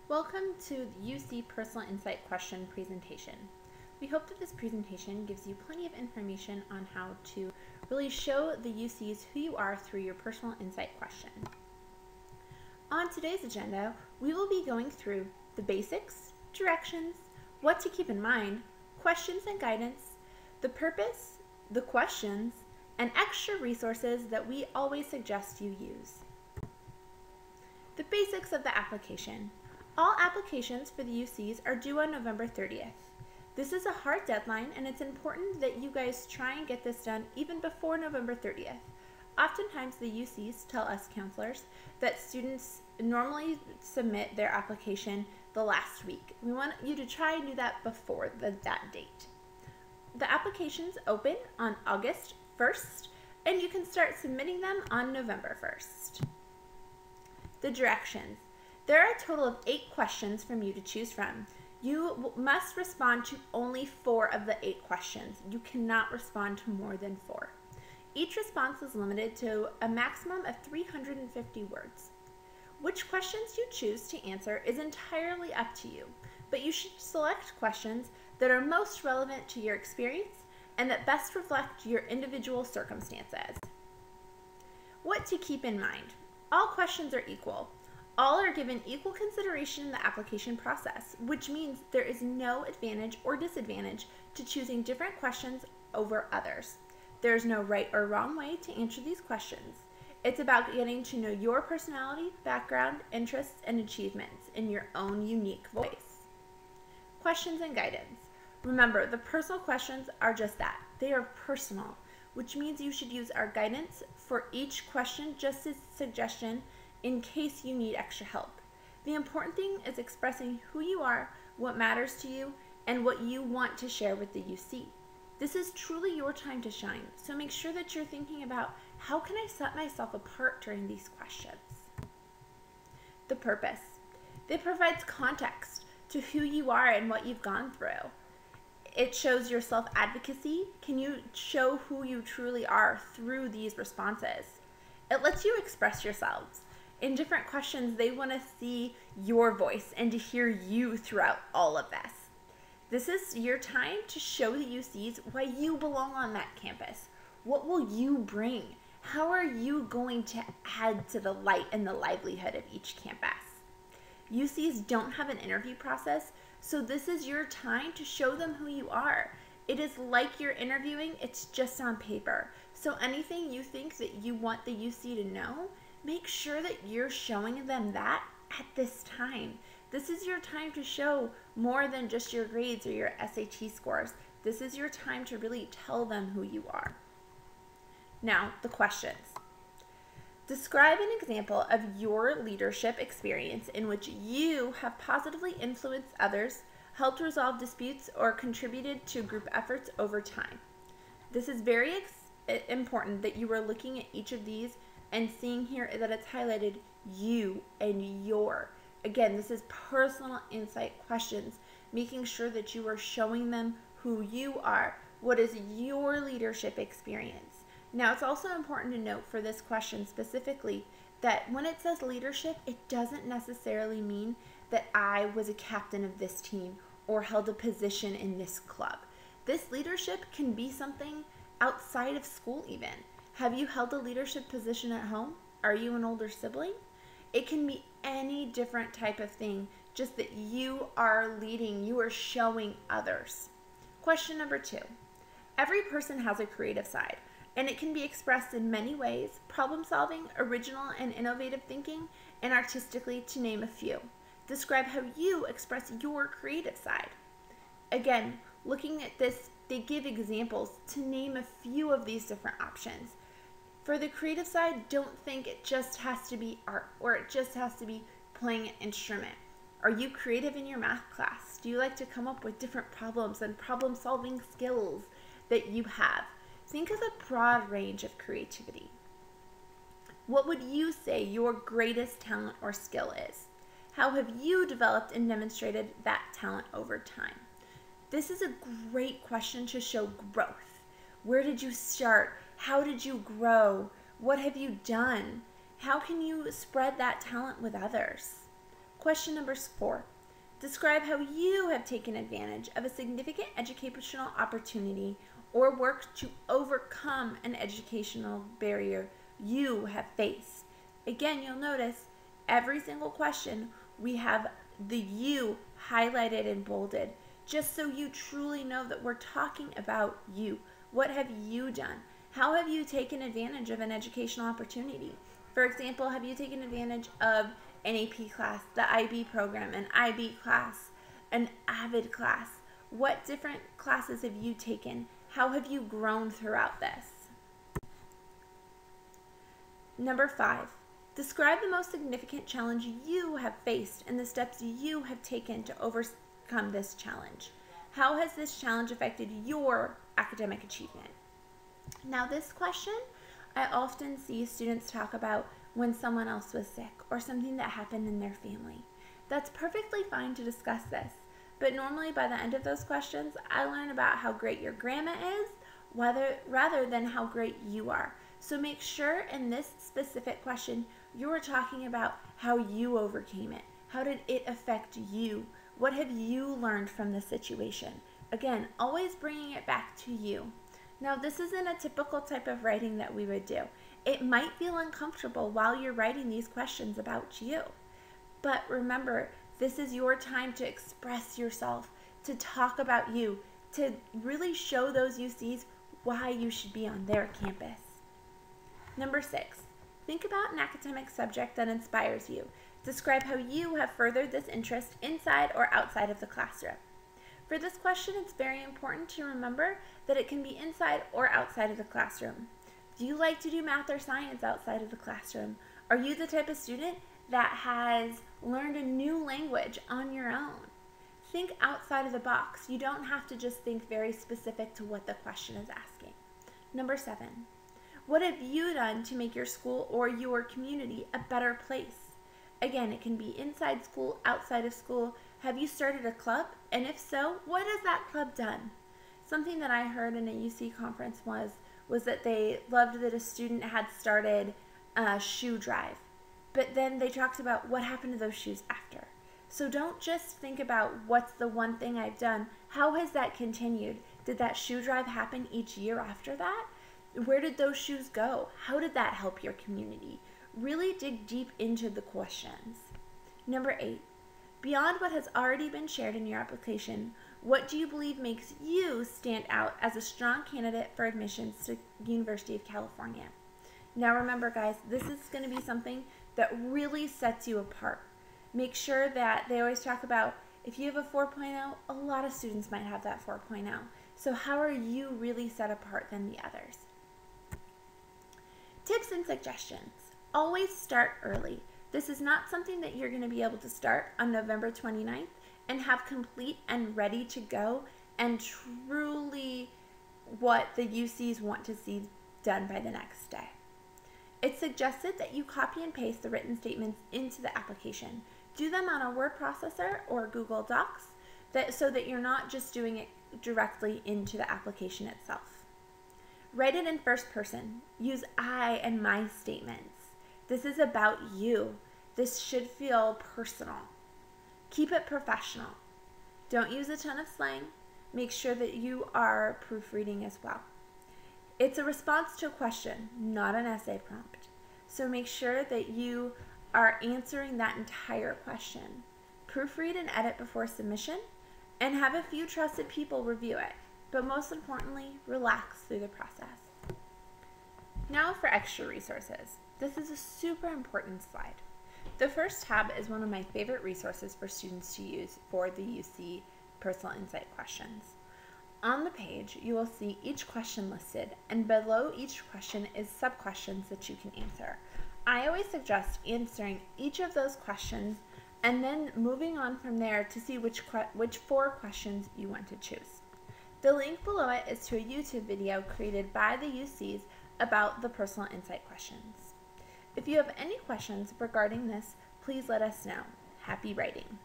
Welcome to the UC Personal Insight question presentation. We hope that this presentation gives you plenty of information on how to really show the UCs who you are through your personal insight question. On today's agenda, we will be going through the basics, directions, what to keep in mind, questions and guidance, the purpose, the questions, and extra resources that we always suggest you use. The basics of the application. All applications for the UCs are due on November 30th. This is a hard deadline, and it's important that you guys try and get this done even before November 30th. Oftentimes the UCs tell us counselors that students normally submit their application the last week. We want you to try and do that before that date. The applications open on August 1st, and you can start submitting them on November 1st. The directions. There are a total of 8 questions from you to choose from. You must respond to only 4 of the 8 questions. You cannot respond to more than 4. Each response is limited to a maximum of 350 words. Which questions you choose to answer is entirely up to you, but you should select questions that are most relevant to your experience and that best reflect your individual circumstances. What to keep in mind. All questions are equal. All are given equal consideration in the application process, which means there is no advantage or disadvantage to choosing different questions over others. There is no right or wrong way to answer these questions. It's about getting to know your personality, background, interests, and achievements in your own unique voice. Questions and guidance. Remember, the personal questions are just that. They are personal, which means you should use our guidance for each question just as a suggestion in case you need extra help. The important thing is expressing who you are, what matters to you, and what you want to share with the UC. This is truly your time to shine, so make sure that you're thinking about how can I set myself apart during these questions. The purpose. It provides context to who you are and what you've gone through. It shows your self-advocacy. Can you show who you truly are through these responses? It lets you express yourselves. In different questions, they want to see your voice and to hear you throughout all of this. This is your time to show the UCs why you belong on that campus. What will you bring? How are you going to add to the light and the livelihood of each campus? UCs don't have an interview process, so this is your time to show them who you are. It is like you're interviewing, it's just on paper. So anything you think that you want the UC to know, make sure that you're showing them that at this time. This is your time to show more than just your grades or your SAT scores. This is your time to really tell them who you are. Now, the questions. Describe an example of your leadership experience in which you have positively influenced others, helped resolve disputes, or contributed to group efforts over time. This is very important that you are looking at each of these and seeing here that it's highlighted you and your. Again, this is personal insight questions, making sure that you are showing them who you are. What is your leadership experience? Now, it's also important to note for this question specifically that when it says leadership, it doesn't necessarily mean that I was a captain of this team or held a position in this club. This leadership can be something outside of school even. Have you held a leadership position at home? Are you an older sibling? It can be any different type of thing, just that you are leading, you are showing others. Question number 2. Every person has a creative side, and it can be expressed in many ways: problem solving, original and innovative thinking, and artistically, to name a few. Describe how you express your creative side. Again, looking at this, they give examples to name a few of these different options. For the creative side, don't think it just has to be art or it just has to be playing an instrument. Are you creative in your math class? Do you like to come up with different problems and problem-solving skills that you have? Think of a broad range of creativity. What would you say your greatest talent or skill is? How have you developed and demonstrated that talent over time? This is a great question to show growth. Where did you start? How did you grow? What have you done? How can you spread that talent with others? Question number 4. Describe how you have taken advantage of a significant educational opportunity or worked to overcome an educational barrier you have faced. Again, you'll notice every single question we have the you highlighted and bolded, just so you truly know that we're talking about you. What have you done? How have you taken advantage of an educational opportunity? For example, have you taken advantage of an AP class, the IB program, an IB class, an AVID class? What different classes have you taken? How have you grown throughout this? Number 5, describe the most significant challenge you have faced and the steps you have taken to overcome this challenge. How has this challenge affected your academic achievement? Now, this question I often see students talk about when someone else was sick or something that happened in their family. That's perfectly fine to discuss this, but normally by the end of those questions, I learn about how great your grandma is rather than how great you are. So make sure in this specific question, you are talking about how you overcame it. How did it affect you? What have you learned from the situation? Again, always bringing it back to you. Now, this isn't a typical type of writing that we would do. It might feel uncomfortable while you're writing these questions about you. But remember, this is your time to express yourself, to talk about you, to really show those UCs why you should be on their campus. Number 6, think about an academic subject that inspires you. Describe how you have furthered this interest inside or outside of the classroom. For this question, it's very important to remember that it can be inside or outside of the classroom. Do you like to do math or science outside of the classroom? Are you the type of student that has learned a new language on your own? Think outside of the box. You don't have to just think very specific to what the question is asking. Number 7, what have you done to make your school or your community a better place? Again, it can be inside school, outside of school. Have you started a club? And if so, what has that club done? Something that I heard in a UC conference was that they loved that a student had started a shoe drive. But then they talked about what happened to those shoes after. So don't just think about what's the one thing I've done. How has that continued? Did that shoe drive happen each year after that? Where did those shoes go? How did that help your community? Really dig deep into the questions. Number 8, beyond what has already been shared in your application, what do you believe makes you stand out as a strong candidate for admissions to University of California? Now remember, guys, this is going to be something that really sets you apart. Make sure that they always talk about if you have a 4.0, a lot of students might have that 4.0. So how are you really set apart than the others? Tips and suggestions. Always start early. This is not something that you're going to be able to start on November 29th and have complete and ready to go and truly what the UCs want to see done by the next day. It's suggested that you copy and paste the written statements into the application. Do them on a word processor or Google Docs so that you're not just doing it directly into the application itself. Write it in first person. Use I and my statements. This is about you. This should feel personal. Keep it professional. Don't use a ton of slang. Make sure that you are proofreading as well. It's a response to a question, not an essay prompt. So make sure that you are answering that entire question. Proofread and edit before submission, and have a few trusted people review it. But most importantly, relax through the process. Now for extra resources. This is a super important slide. The first tab is one of my favorite resources for students to use for the UC Personal Insight questions. On the page, you will see each question listed, and below each question is sub-questions that you can answer. I always suggest answering each of those questions and then moving on from there to see which 4 questions you want to choose. The link below it is to a YouTube video created by the UCs about the Personal Insight questions. If you have any questions regarding this, please let us know. Happy writing!